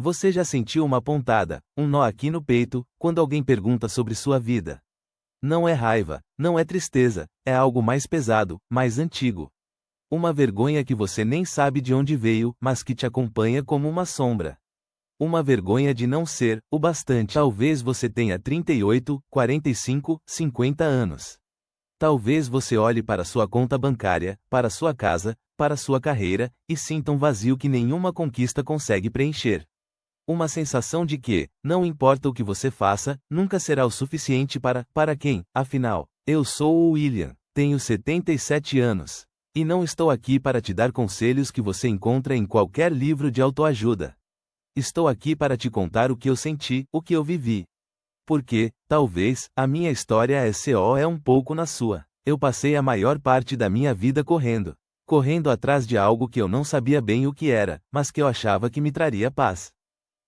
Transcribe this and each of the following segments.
Você já sentiu uma pontada, um nó aqui no peito, quando alguém pergunta sobre sua vida? Não é raiva, não é tristeza, é algo mais pesado, mais antigo. Uma vergonha que você nem sabe de onde veio, mas que te acompanha como uma sombra. Uma vergonha de não ser o bastante. Talvez você tenha 38, 45, 50 anos. Talvez você olhe para sua conta bancária, para sua casa, para sua carreira, e sinta um vazio que nenhuma conquista consegue preencher. Uma sensação de que, não importa o que você faça, nunca será o suficiente para quem, afinal. Eu sou o William, tenho 77 anos. E não estou aqui para te dar conselhos que você encontra em qualquer livro de autoajuda. Estou aqui para te contar o que eu senti, o que eu vivi. Porque, talvez, a minha história é um pouco na sua. Eu passei a maior parte da minha vida correndo. Correndo atrás de algo que eu não sabia bem o que era, mas que eu achava que me traria paz.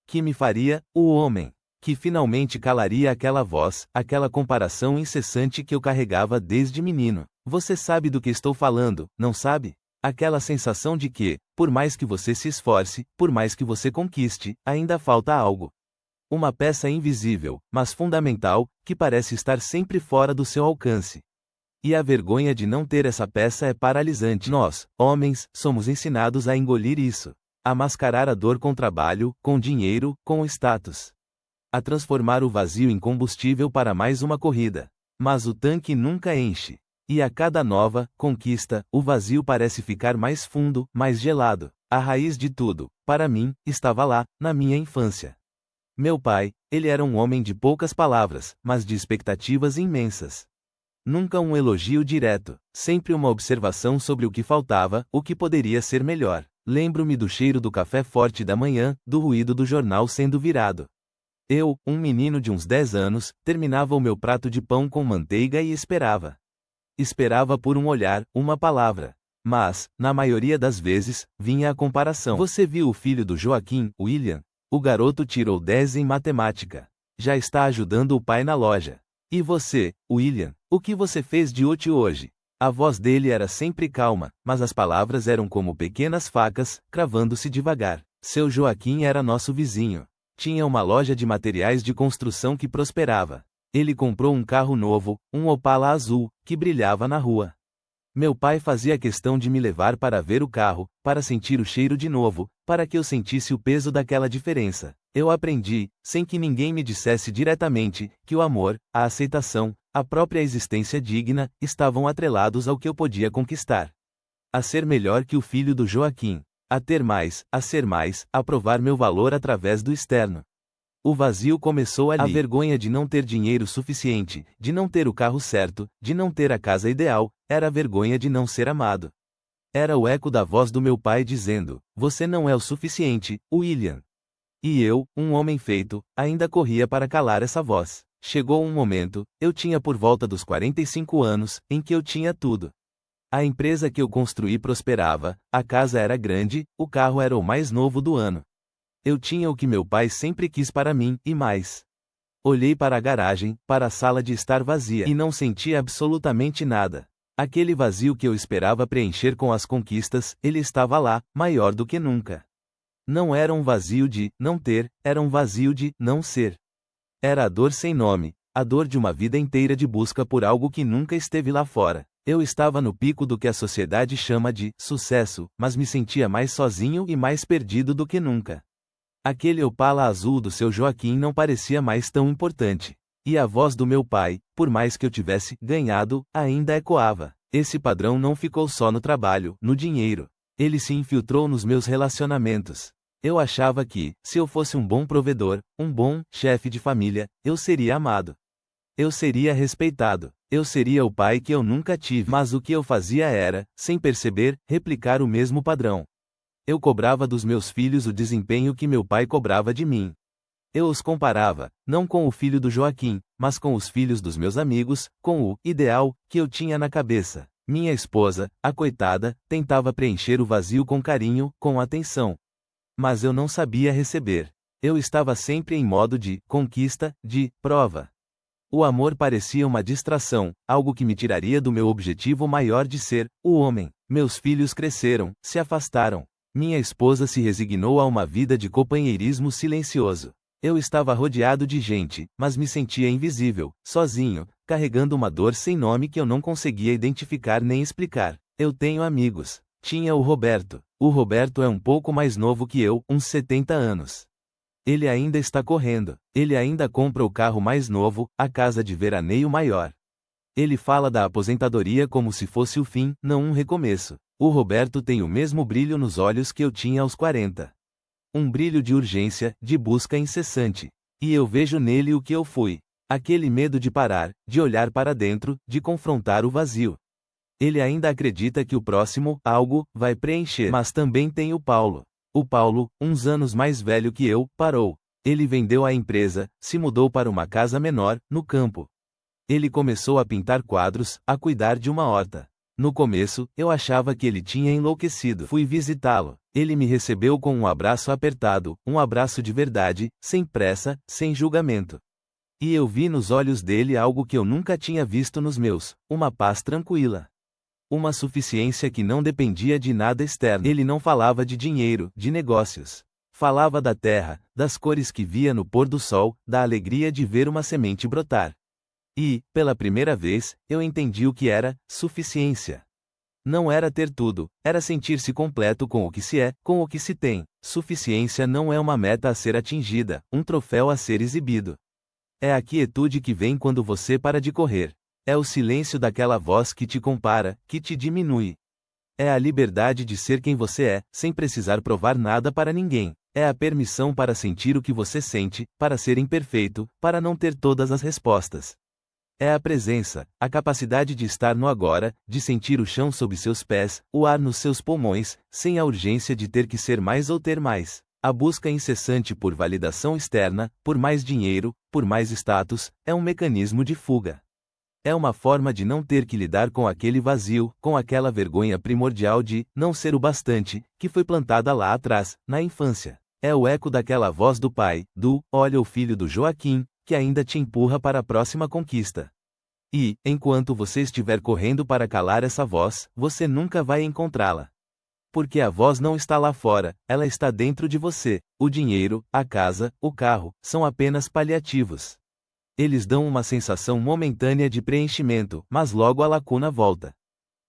Que me faria, o homem. Que finalmente calaria aquela voz, aquela comparação incessante que eu carregava desde menino. Você sabe do que estou falando, não sabe? Aquela sensação de que, por mais que você se esforce, por mais que você conquiste, ainda falta algo. Uma peça invisível, mas fundamental, que parece estar sempre fora do seu alcance. E a vergonha de não ter essa peça é paralisante. Nós, homens, somos ensinados a engolir isso. A mascarar a dor com trabalho, com dinheiro, com status. A transformar o vazio em combustível para mais uma corrida. Mas o tanque nunca enche. E a cada nova conquista, o vazio parece ficar mais fundo, mais gelado. A raiz de tudo, para mim, estava lá, na minha infância. Meu pai, ele era um homem de poucas palavras, mas de expectativas imensas. Nunca um elogio direto, sempre uma observação sobre o que faltava, o que poderia ser melhor. Lembro-me do cheiro do café forte da manhã, do ruído do jornal sendo virado. Eu, um menino de uns 10 anos, terminava o meu prato de pão com manteiga e esperava. Esperava por um olhar, uma palavra. Mas, na maioria das vezes, vinha a comparação. Você viu o filho do Joaquim, William? O garoto tirou 10 em matemática. Já está ajudando o pai na loja. E você, William, o que você fez de útil hoje? A voz dele era sempre calma, mas as palavras eram como pequenas facas, cravando-se devagar. Seu Joaquim era nosso vizinho. Tinha uma loja de materiais de construção que prosperava. Ele comprou um carro novo, um Opala azul, que brilhava na rua. Meu pai fazia questão de me levar para ver o carro, para sentir o cheiro de novo, para que eu sentisse o peso daquela diferença. Eu aprendi, sem que ninguém me dissesse diretamente, que o amor, a aceitação, a própria existência digna, estavam atrelados ao que eu podia conquistar. A ser melhor que o filho do Joaquim. A ter mais, a ser mais, a provar meu valor através do externo. O vazio começou ali. A vergonha de não ter dinheiro suficiente, de não ter o carro certo, de não ter a casa ideal, era a vergonha de não ser amado. Era o eco da voz do meu pai dizendo: você não é o suficiente, William. E eu, um homem feito, ainda corria para calar essa voz. Chegou um momento, eu tinha por volta dos 45 anos, em que eu tinha tudo. A empresa que eu construí prosperava, a casa era grande, o carro era o mais novo do ano. Eu tinha o que meu pai sempre quis para mim, e mais. Olhei para a garagem, para a sala de estar vazia, e não senti absolutamente nada. Aquele vazio que eu esperava preencher com as conquistas, ele estava lá, maior do que nunca. Não era um vazio de não ter, era um vazio de não ser. Era a dor sem nome, a dor de uma vida inteira de busca por algo que nunca esteve lá fora. Eu estava no pico do que a sociedade chama de sucesso, mas me sentia mais sozinho e mais perdido do que nunca. Aquele Opala azul do seu Joaquim não parecia mais tão importante. E a voz do meu pai, por mais que eu tivesse ganhado, ainda ecoava. Esse padrão não ficou só no trabalho, no dinheiro. Ele se infiltrou nos meus relacionamentos. Eu achava que, se eu fosse um bom provedor, um bom chefe de família, eu seria amado. Eu seria respeitado. Eu seria o pai que eu nunca tive. Mas o que eu fazia era, sem perceber, replicar o mesmo padrão. Eu cobrava dos meus filhos o desempenho que meu pai cobrava de mim. Eu os comparava, não com o filho do Joaquim, mas com os filhos dos meus amigos, com o ideal que eu tinha na cabeça. Minha esposa, a coitada, tentava preencher o vazio com carinho, com atenção. Mas eu não sabia receber. Eu estava sempre em modo de conquista, de prova. O amor parecia uma distração, algo que me tiraria do meu objetivo maior de ser o homem. Meus filhos cresceram, se afastaram. Minha esposa se resignou a uma vida de companheirismo silencioso. Eu estava rodeado de gente, mas me sentia invisível, sozinho, carregando uma dor sem nome que eu não conseguia identificar nem explicar. Eu tenho amigos. Tinha o Roberto. O Roberto é um pouco mais novo que eu, uns 70 anos. Ele ainda está correndo. Ele ainda compra o carro mais novo, a casa de veraneio maior. Ele fala da aposentadoria como se fosse o fim, não um recomeço. O Roberto tem o mesmo brilho nos olhos que eu tinha aos 40. Um brilho de urgência, de busca incessante. E eu vejo nele o que eu fui. Aquele medo de parar, de olhar para dentro, de confrontar o vazio. Ele ainda acredita que o próximo, algo, vai preencher. Mas também tem o Paulo. O Paulo, uns anos mais velho que eu, parou. Ele vendeu a empresa, se mudou para uma casa menor, no campo. Ele começou a pintar quadros, a cuidar de uma horta. No começo, eu achava que ele tinha enlouquecido. Fui visitá-lo. Ele me recebeu com um abraço apertado, um abraço de verdade, sem pressa, sem julgamento. E eu vi nos olhos dele algo que eu nunca tinha visto nos meus, uma paz tranquila. Uma suficiência que não dependia de nada externo. Ele não falava de dinheiro, de negócios. Falava da terra, das cores que via no pôr do sol, da alegria de ver uma semente brotar. E, pela primeira vez, eu entendi o que era suficiência. Não era ter tudo, era sentir-se completo com o que se é, com o que se tem. Suficiência não é uma meta a ser atingida, um troféu a ser exibido. É a quietude que vem quando você para de correr. É o silêncio daquela voz que te compara, que te diminui. É a liberdade de ser quem você é, sem precisar provar nada para ninguém. É a permissão para sentir o que você sente, para ser imperfeito, para não ter todas as respostas. É a presença, a capacidade de estar no agora, de sentir o chão sob seus pés, o ar nos seus pulmões, sem a urgência de ter que ser mais ou ter mais. A busca incessante por validação externa, por mais dinheiro, por mais status, é um mecanismo de fuga. É uma forma de não ter que lidar com aquele vazio, com aquela vergonha primordial de não ser o bastante, que foi plantada lá atrás, na infância. É o eco daquela voz do pai, olha o filho do Joaquim, que ainda te empurra para a próxima conquista. E, enquanto você estiver correndo para calar essa voz, você nunca vai encontrá-la. Porque a voz não está lá fora, ela está dentro de você. O dinheiro, a casa, o carro, são apenas paliativos. Eles dão uma sensação momentânea de preenchimento, mas logo a lacuna volta.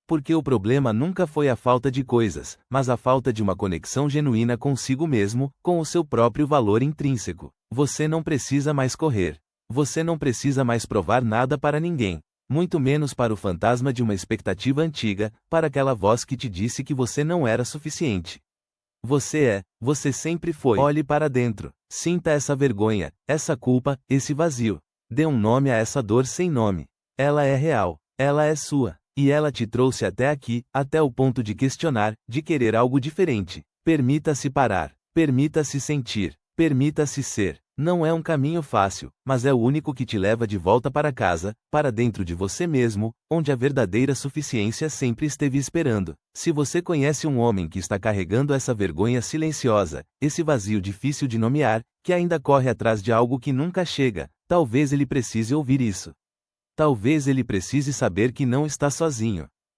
Porque o problema nunca foi a falta de coisas, mas a falta de uma conexão genuína consigo mesmo, com o seu próprio valor intrínseco. Você não precisa mais correr. Você não precisa mais provar nada para ninguém. Muito menos para o fantasma de uma expectativa antiga, para aquela voz que te disse que você não era suficiente. Você sempre foi. Olhe para dentro. Sinta essa vergonha, essa culpa, esse vazio. Dê um nome a essa dor sem nome. Ela é real. Ela é sua. E ela te trouxe até aqui, até o ponto de questionar, de querer algo diferente. Permita-se parar. Permita-se sentir. Permita-se ser. Não é um caminho fácil, mas é o único que te leva de volta para casa, para dentro de você mesmo, onde a verdadeira suficiência sempre esteve esperando. Se você conhece um homem que está carregando essa vergonha silenciosa, esse vazio difícil de nomear, que ainda corre atrás de algo que nunca chega, talvez ele precise ouvir isso. Talvez ele precise saber que não está sozinho.